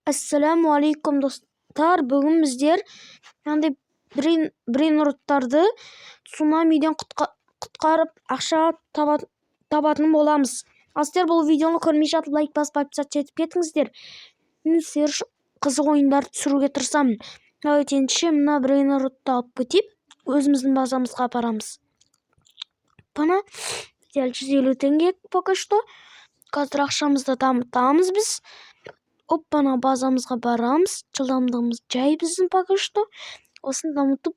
Assalamu alaikum dostlar. Бүгін біздер мынандай брейн роттарды цунамиден құтқарып ақша табатын боламыз. Сіздер бұл видеоны көрмей жатып лайк басып подписаться етіп кетіңіздер. Мен сіздер үшін қызық ойындар түсіруге тырысамын. Ендеше мына брейн ротты алып кетіп, өзіміздің базамызға апарамыз. Бана 150 теңге пока что. Қазір ақшамызды дамытамыз біз. Оппана базамызға барамыз. Жылдамдығымыз жай біздің пока что. Осын дамытып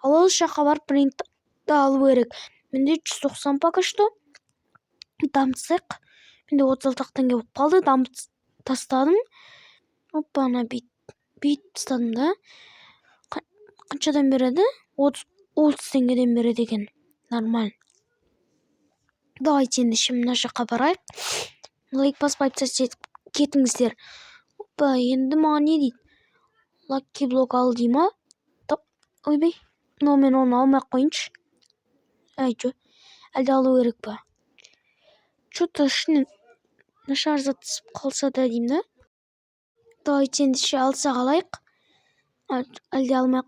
алыс жаққа барып брейнді алу керек. Менде 190 пока что. Дамытсақ. Менде 36 теңге болып қалды. Дамытып тастадым. Оппана бейт тастадым да. Қаншадан береді? 30 теңгеден береді екен. Нормально. Давайте енді мына жаққа барайық. Лайк басып подписаться етіп кетіңіздер. Опа, енді маған не дейді? Лаки блок ал дей ма? Ойбай. Но мен оны алмай қойыншы. Жо. Әлде алу керек па? Что-то ішінен нашар затысып қалса да деймін да. Давайте енді алсақ алайық. Әлде алмай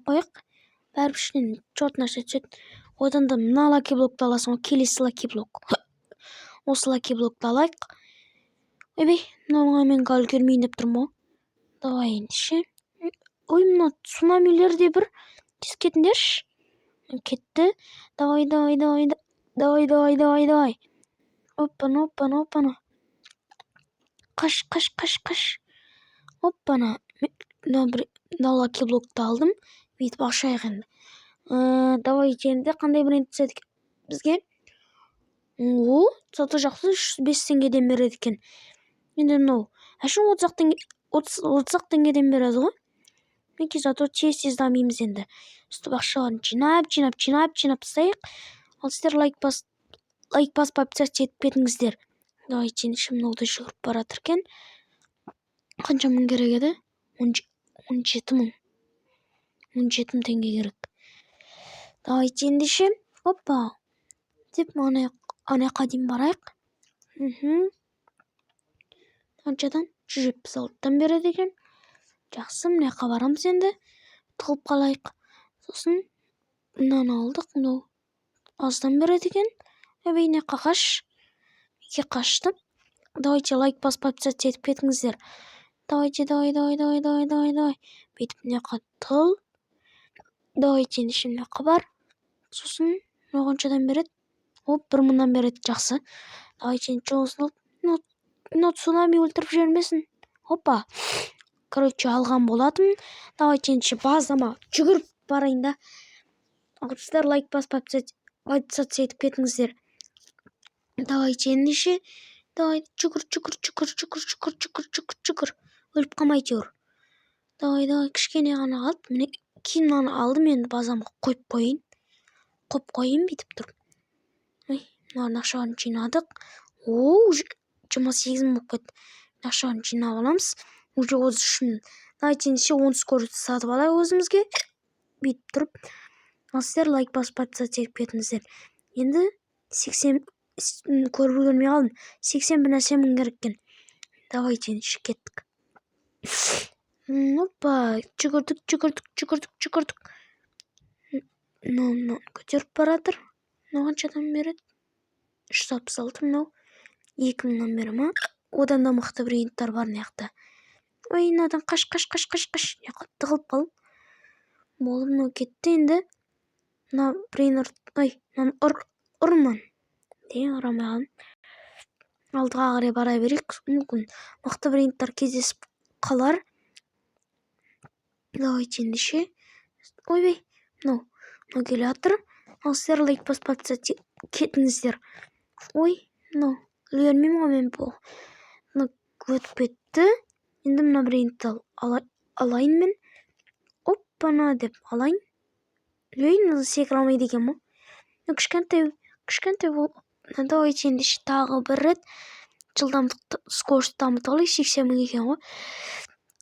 қойық. Бәрі ішінен чот наша түсет. Одан да мына лаки блокты аласың. Келесі лаки блок. Осы лаки блокты алайық. Ойбай, мынауға мен қал көрмейін деп тұрмын. Давай енді Ой, мына цунамилерде бір тез кетіндерші. Кетті. Давай. Оппана. Қаш. Оппана. Мына лаки блокты алдым. Бүйтіп ашайық енді. Давай енді қандай бренд түседі бізге? Зато жақсы 5 теңгеден береді екен. Енді мынау. Әшін 30 теңгеден береді ғой. Менке зато тез дамимыз енді. Үстіп ақшаларын жинап тастайық. Ал сіздер лайк басып подписаться етіп кетіңіздер. Давайте енді мынауды жүгіріп баратыр екен. Қанша мың керек еді? 17 мың. 17 теңге керек. Давайте енді Опа. Деп анаяққа дейін барайық. Қаншадан? 176-тан береді екен. Жақсы, мынаяққа барамыз енді. Тығылып қалайық. Сосын мынаны алдық. Мынау аздан береді екен. Мынаяққа қаш. Неге қаштым? Давайте лайк басып подписаться етіп кетіңіздер. Давайте. Бүйтіп мынаяққа тығыл. Давайте енді мынаяққа бар. Сосын қаншадан береді? 1 мыңнан береді. Жақсы. Давайте енді мына цунами өлтіріп жібермесін. Опа. Короче, алған болатым. Давайте енді базама жүгіріп барайын да. Сіздер лайк басып подписаться етіп кетіңіздер. Давайте енді Давай, жүгір. Өліп қалмай жүр. Давай, кішкене ғана қалды. Міне кейін мынаны алдым, енді базамға қойып қойын бүйтіп тұр. Мынаны ақшаны жинадық. 28 мың болып кетті. Ақшаны жинап аламыз. Уже 33 мың. Давайте енді 10 скорость сатып алайық өзімізге. Бүйтіп тұрып. Ал сіздер лайк басып подписаться етіп кетіңіздер. Енді 80 көріп көрмей қалдым. 80 бір нәрсе мың керек екен. Давайте енді кеттік. Опа, жүгірдік. Мынау көтеріп баратыр. Мынау қаншадан береді? 366 мынау. 2 мыңнан бері ма? Одан да мықты брейндтар бар мынаяқта. Ой, мынадан қаш. Тығылып қал. Болды, мынау кетті енді. Мына брейнер, мынаны ұрман. Ұрамай қалдым. Алдыға қарай бара берейік. Мүмкін мықты брейндтар кездесіп қалар. Давайте енді Ойбай, мынау келе жатыр. Ал сіздер лайк басып подписаться кетіңіздер. Ой, мынау үлгермеймін ғой мен бұл. Мынау өтіп кетті. Енді мына брейндті алайын мен. Оппана деп алайын. Мынау секіре алмайды екен ма? Кішкентай бол. Давайте енді тағы бір рет жылдамдықты скорость дамытып алайық. 80 мың екен ғой.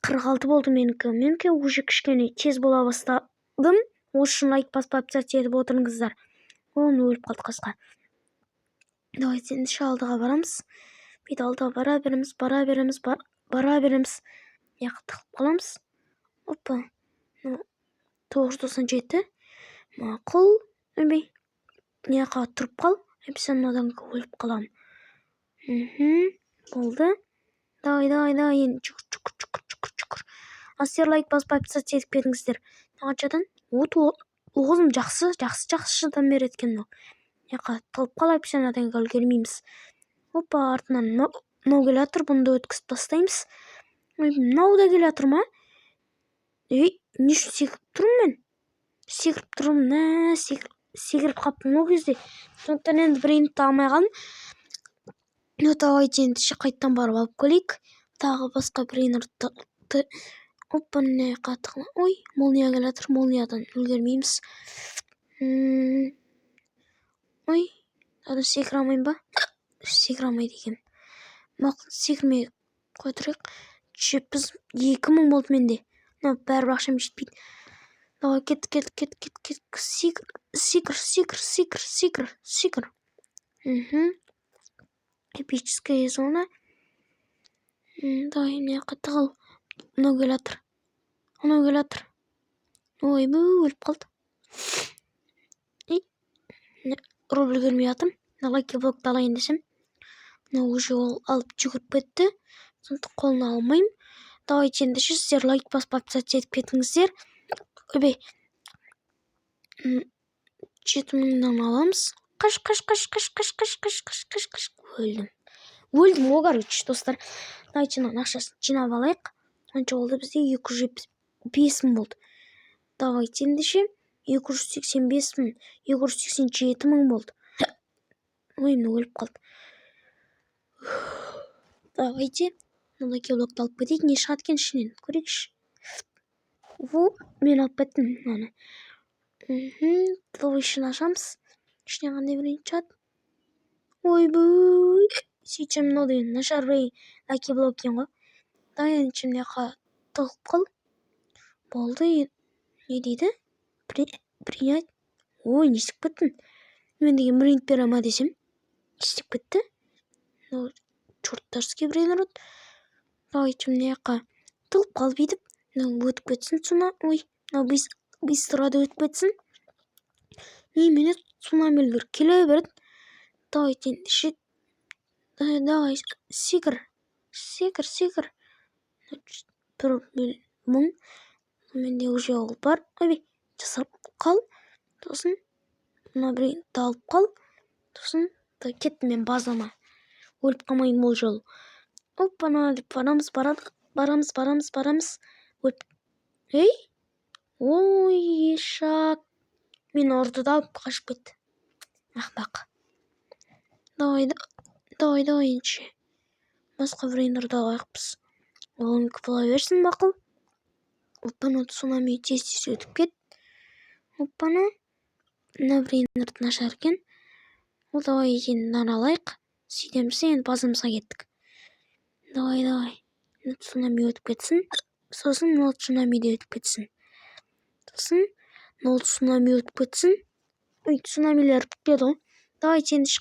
46 болды менікі уже кішкене тез бола бастадым. Осы үшін лайк басып подписаться етіп отырыңыздар. Оны өліп қалды қасқа. Давайте енді алдыға барамыз. Бүйтіп алдыға бара береміз. бара береміз. Тығып қаламыз. Опа. 997. Мақұл. Тұрып қал. Сен мынадан өліп қалам. Болды. Давай. Жүгір. Сіздер лайк басып подписаться етіп кетіңіздер. Қаншадан? 9 жақсы шыдам береді екен ол. Тығып қалайып сен мынадан үлгермейміз. Опа, артынан мынау келе жатыр, бұнды өткізіп тастаймыз. Мынау да келе жатыр ма? Не үшін секіріп тұрмын мен? Секіріп қаптым ол кезде. Сондықтан енді брейнді алмай қалдым. Давайте енді қайттан барып алып келейік. Тағы басқа брейнерді. Опа, не қатықла. Ой, молния келе жатыр, молниядан үлгермейміз. Ой, секіре алмайым ба? Секіре алмайды екен. Мақұл, секірмей қой тұрайық. 2000 болды менде. Бәрібір ақшам жетпейді. Давай, кет. Секір. Эпическая зона. Давай, не қатығыл. Мынау келе жатыр. Ой, өліп қалды. Рубль көрмей жатым. Лайки блокты алайын десем. Уже ол алып жүгіріп кетті. Сондықтан қолына алмайым. Давайте енді сіздер лайк басып подписаться етіп кетіңіздер. 7000-дан аламыз. Қаш. Өлдім, короче, достар. Давайте ақшасын жинап алайық. Қанша болды бізде? 275 болды. Давайте ендеше 285 287 болды. Ой, өліп қалды. Давайте мындай блокты алып кетейік. Не шығады екен ішінен? Көрейікші. Мен алып кеттім оны. Давай ішін ашамыз. Ішіне қандай бірінші шығады? Ойбай. Сөйтсем мынау деген нашар лаки блок екен ғой. Давай ішімде тығып қал. Болды. Не дейді? Принять. Ой, не істеп кеттім. Мен деген брейнд берама десем. Не істеп кетті? Чорттарский брейнер. Давай ішімде тығып қал бейтіп. Өтіп кетсін суна. Ой, быстро өтіп кетсін. Мені цунамилдер келе берді. Давай ендеше. Давай, секір. 1000. Менде уже ол бар. Жасап қал. Сосын мына брейнді алып қал. Сосын кеттім мен базама. Өліп қалмайын бұл жол. Оппана деп барамыз. Ой, ешак. Мен ұрды да алып қашып кетті. Ақпақ. Давай ендеше. Басқа брейнерді алайықпыз. Оның бола берсін мақұл. Оппана цунами тез өтіп кет. Оппана. Мына брейнерді нашар екен. Ол давай екенін алайық. Сөйтеміз енді базамызға кеттік. Давай. Цунами өтіп кетсін. Сосын нол цунами де өтіп кетсін. Ой, цунамилер бітпеді ғой. Давай енді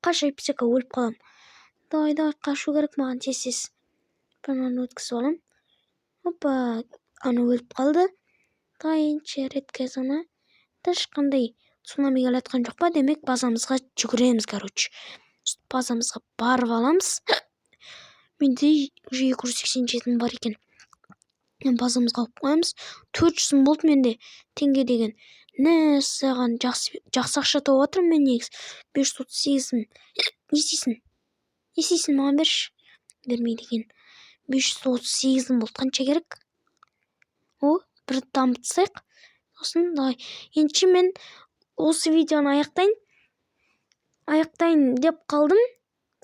қаша эпсека өліп қалам. Давай қашу керек маған тез. Бананы өткізіп алам. Опа, аны өліп қалды. Давай енді редкая зона. Ешқандай цунами келатқан жоқ па? Демек базамызға жүгіреміз, короче. Базамызға барып аламыз. Менде уже 287 бар екен. Базамызға алып қоямыз. 400 болды менде теңге деген. Не саған жақсы ақша тауып отырмын мен негіз. 538. Не істейсің маған берші. Бермейді екен. 538 болды. Қанша керек? Бір дамытсайық. Сосын давай. Енді мен осы видеоны аяқтайын деп қалдым.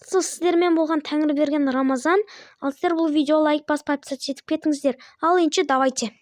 Сіздермен болған Тәңір берген Рамазан. Ал сіздер бұл видео лайк басып подписаться етіп кетіңіздер. Ал енді давайте.